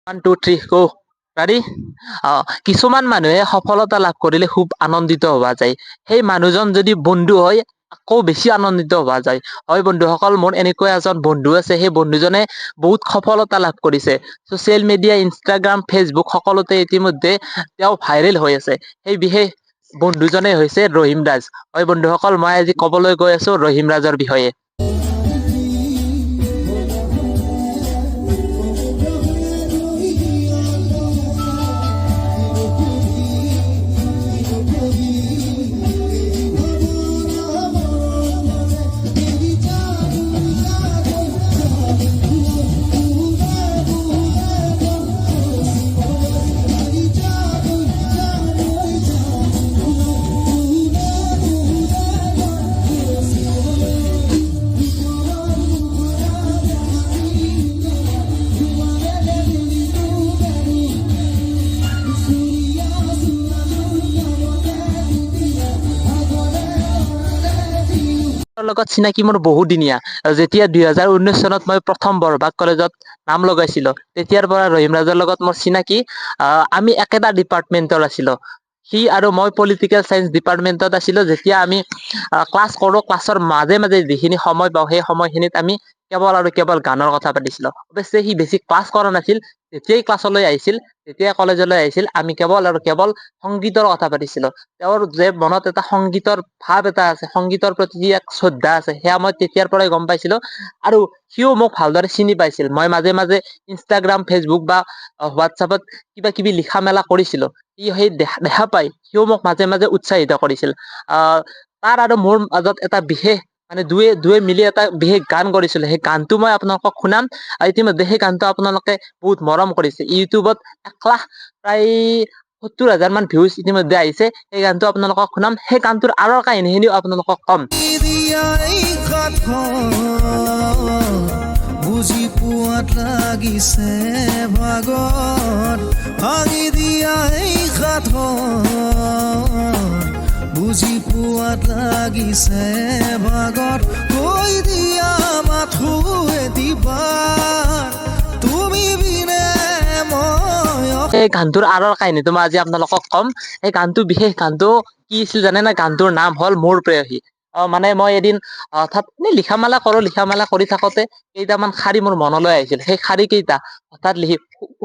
1 2 3 গো ready কিছুমান মানুহে সফলতা লাভ কৰিলে খুব আনন্দিত হোৱা যায় সেই মানুহজন যদি বন্ধু হয় আকৌ বেছি আনন্দিত হোৱা যায় হয় বন্ধুসকল মোৰ এনেকুৱা এজন বন্ধু আছে সেই বন্ধুজনে বহুত সফলতা লাভ কৰিছে ছ'চিয়েল মিডিয়া ইনষ্টাগ্ৰাম ফেচবুক সকলোতে ইতিমধ্যে তেওঁ ভাইৰেল হৈ আছে সেই বিশেষ বন্ধুজনে হৈছে ৰহিম ৰাজ হয় বন্ধুসকল মই আজি ক'বলৈ গৈ আছো ৰহিম ৰাজৰ বিষয়ে লগত চিনাকি মোৰ বহুদিনীয়া যেতিয়া 2019 চনত মই প্ৰথম বৰভাগ কলেজত নাম লগাইছিলো তেতিয়াৰ পৰা ৰহিম ৰাজৰ লগত মোৰ চিনাকি আমি একেটা ডিপাৰ্টমেণ্টৰ আছিলো সি আৰু মই পলিটিকেল সায়েন্স ডিপাৰ্টমেণ্টত আছিলো যেতিয়া আমি ক্লাছ কৰো ক্লাছৰ মাজে মাজে যিখিনি সময় পাওঁ সেই সময়খিনিত আমি কেৱল আৰু কেৱল গানৰ কথা পাতিছিলো অৱশ্যে সি বেছি ক্লাছ কৰা নাছিল যেতিয়াই ক্লাছলৈ আহিছিল যেতিয়া কলেজলৈ আহিছিল আমি কেৱল আৰু কেৱল সংগীতৰ কথা পাতিছিলো তেওঁৰ যে মনত এটা সংগীতৰ ভাৱ এটা আছে সংগীতৰ প্ৰতি যি এক শ্ৰদ্ধা আছে সেয়া মই তেতিয়াৰ পৰাই গম পাইছিলো আৰু সিও মোক ভালদৰে চিনি পাইছিল মই মাজে মাজে ইনষ্টাগ্ৰাম ফেচবুক বা হোৱাটছআপত কিবা কিবি লিখা মেলা কৰিছিলো সি সেই দেখা পাই সিও মোক মাজে মাজে উৎসাহিত কৰিছিল আহ তাৰ আৰু মোৰ মাজত এটা বিশেষ মানে দুয়ে মিলি এটা বিশেষ গান কৰিছিল সেই গানটো মই আপোনালোকক শুনাম ইতিমধ্যে সেই গানটো আপোনালোকে বহুত মৰম কৰিছে ইউটিউবত 1 লাখ প্ৰায় 70,000 মান ভিউজ ইতিমধ্যে আহিছে সেই গানটো আপোনালোকক শুনাম সেই গানটোৰ আঁৰৰ কাহিনীখিনিও আপোনালোকক কম বুজি পোৱাত লাগিছে ভাগত ভাঙি দিয়া এই বুজি পোৱাত লাগিছে ভাগত কৈ দিয়া মাথো এদিবাৰ তুমি বিনে এই গানটোৰ আঁৰৰ কাহিনীটো মই আজি আপোনালোকক কম এই গানটো বিশেষ গানটো কি আছিল জানে না গানটোৰ নাম হ'ল মোৰ প্ৰেয়সী মানে মই এদিন হঠাৎ লিখা মেলা কৰি থাকোতে কেইটামান শাৰী মোৰ মনলৈ আহিছিল সেই শাৰী কেইটা হঠাৎ লিখি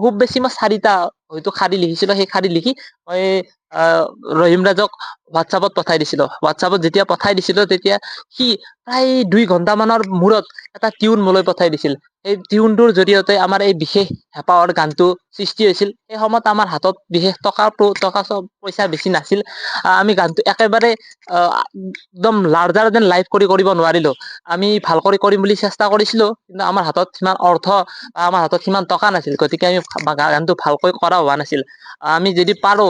খুব বেছি মই 4টা হয়তো শাৰী লিখিছিলো সেই শাৰী লিখি মই ৰহিম ৰাজক হোৱাটছআপত পঠাই দিছিলো হোৱাটছআপত যেতিয়া পঠাই দিছিলো তেতিয়া সি প্ৰায় 2 ঘণ্টা মানৰ মূৰত এটা টিউন মোলৈ পঠাই দিছিল এই টিউনটোৰ জৰিয়তে আমাৰ এই বিশেষ হেঁপাহৰ গানটো সৃষ্টি হৈছিল সেই সময়ত আমাৰ হাতত বিশেষ টকা পইচা বেছি নাছিল আমি গানটো একেবাৰে একদম লাৰ্জাৰ দেন লাইফ কৰিব নোৱাৰিলো আমি ভাল কৰি কৰিম বুলি চেষ্টা কৰিছিলো কিন্তু আমাৰ হাতত সিমান অৰ্থ বা আমাৰ হাতত সিমান টকা নাছিল গতিকে আমি গানটো ভালকৈ কৰা হোৱা নাছিল আমি যদি পাৰো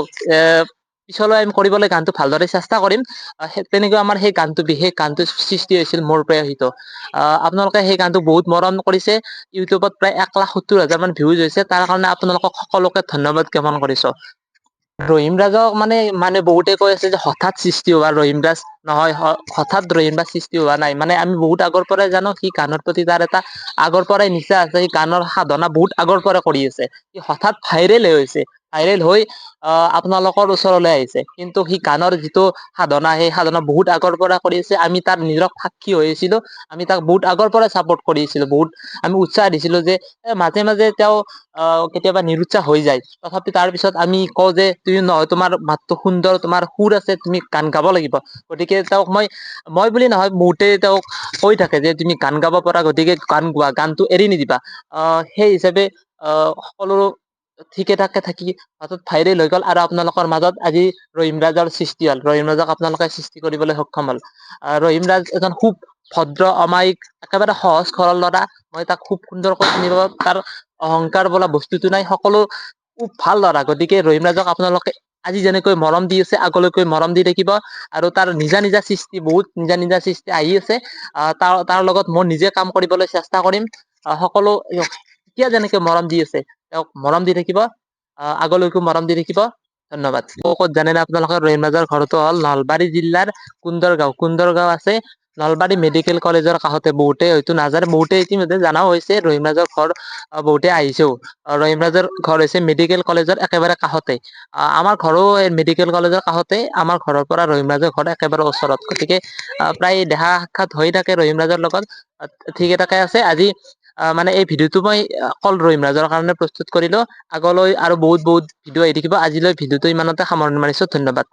পিছলৈ আমি কৰিবলৈ গানটো ভালদৰে চেষ্টা কৰিম তেনেকৈ আমাৰ সেই গানটো বিশেষ গানটো সৃষ্টি হৈছিল মোৰ প্ৰেয়সীটো আপোনালোকে সেই গানটো বহুত মৰম কৰিছে ইউটিউবত প্ৰায় 1,70,000 মান ভিউজ হৈছে তাৰ কাৰণে আপোনালোকক সকলোকে ধন্যবাদ জ্ঞাপন কৰিছো ৰহিম ৰাজক মানে বহুতে কৈ আছে যে হঠাৎ সৃষ্টি হোৱা ৰহিম ৰাজ নহয় হঠাৎ ৰহিম ৰাজ সৃষ্টি হোৱা নাই মানে আমি বহুত আগৰ পৰাই জানো সি গানৰ প্ৰতি তাৰ এটা আগৰ পৰাই নিচা আছে সি গানৰ সাধনা বহুত আগৰ পৰা কৰি আছে সি হঠাৎ ভাইৰেল হৈছে ভাইৰেল হৈ আপোনালোকৰ ওচৰলৈ আহিছে কিন্তু সি গানৰ যিটো সাধনা সেই সাধনা বহুত আগৰ পৰা কৰি আছে আমি তাৰ নিজক সাক্ষী হৈছিলো আমি তাক বহুত আগৰ পৰা ছাপোৰ্ট কৰিছিলো বহুত আমি উৎসাহ দিছিলো যে মাজে মাজে তেওঁ কেতিয়াবা নিৰুৎসাহ হৈ যায় তথাপি তাৰ পিছত আমি কওঁ যে তুমি নহয় তোমাৰ মাতটো সুন্দৰ তোমাৰ সুৰ আছে তুমি গান গাব লাগিব গতিকে তেওঁক মই বুলি নহয় বহুতে তেওঁক কৈ থাকে যে তুমি গান গাব পৰা গতিকে গান গোৱা গানটো এৰি নিদিবা সেই হিচাপে সকলো ঠিকে ঠাকে থাকি হাতত ভাইৰেল হৈ গ'ল আৰু আপোনালোকৰ মাজত আজি ৰহিম ৰাজৰ সৃষ্টি হ'ল ৰহিম ৰাজক আপোনালোকে সৃষ্টি কৰিবলৈ সক্ষম হ'ল ৰহিম ৰাজ এজন খুব ভদ্ৰ অমায়িক একেবাৰে সহজ সৰল ল'ৰা মই তাক খুব সুন্দৰকৈ চিনি পাওঁ তাৰ অহংকাৰ বোলা বস্তুটো নাই সকলো খুব ভাল ল'ৰা গতিকে ৰহিম ৰাজক আপোনালোকে আজি যেনেকৈ মৰম দি আছে আগলৈকৈ মৰম দি থাকিব আৰু তাৰ নিজা নিজা সৃষ্টি বহুত নিজা সৃষ্টি আহি আছে তাৰ লগত মই নিজে কাম কৰিবলৈ চেষ্টা কৰিম সকলো এতিয়া যেনেকৈ মৰম দি আছে তেওঁক মৰম দি থাকিব আগলৈকো মৰম দি থাকিব ধন্যবাদ ক'ত জানে না আপোনালোকৰ ৰহিম ৰাজৰ ঘৰটো হ'ল নলবাৰী জিলাৰ কুন্দৰগাঁও আছে নলবাৰী মেডিকেল কলেজৰ কাষতে, বহুতে হয়তো নাজানে, বহুতে ইতিমধ্যে জানাও হৈছে ৰহিম ৰাজৰ ঘৰ, বহুতে আহিছেও। ৰহিম ৰাজৰ ঘৰ হৈছে মেডিকেল কলেজৰ একেবাৰে কাষতে। আমাৰ ঘৰো এই মেডিকেল কলেজৰ কাষতে, আমাৰ ঘৰৰ পৰা ৰহিম ৰাজৰ ঘৰ একেবাৰে ওচৰত, গতিকে প্ৰায় দেখা সাক্ষাৎ হৈ থাকে ৰহিম ৰাজৰ লগত। ঠিক এটাকে আছে আজি মানে এই ভিডিঅ'টো মই অকল ৰহিম ৰাজৰ কাৰণে প্ৰস্তুত কৰিলো। আগলৈ আৰু বহুত বহুত ভিডিঅ' আহি থাকিব। আজিলৈ ভিডিঅ'টো ইমানতে সামৰণি মাৰিছো, ধন্যবাদ।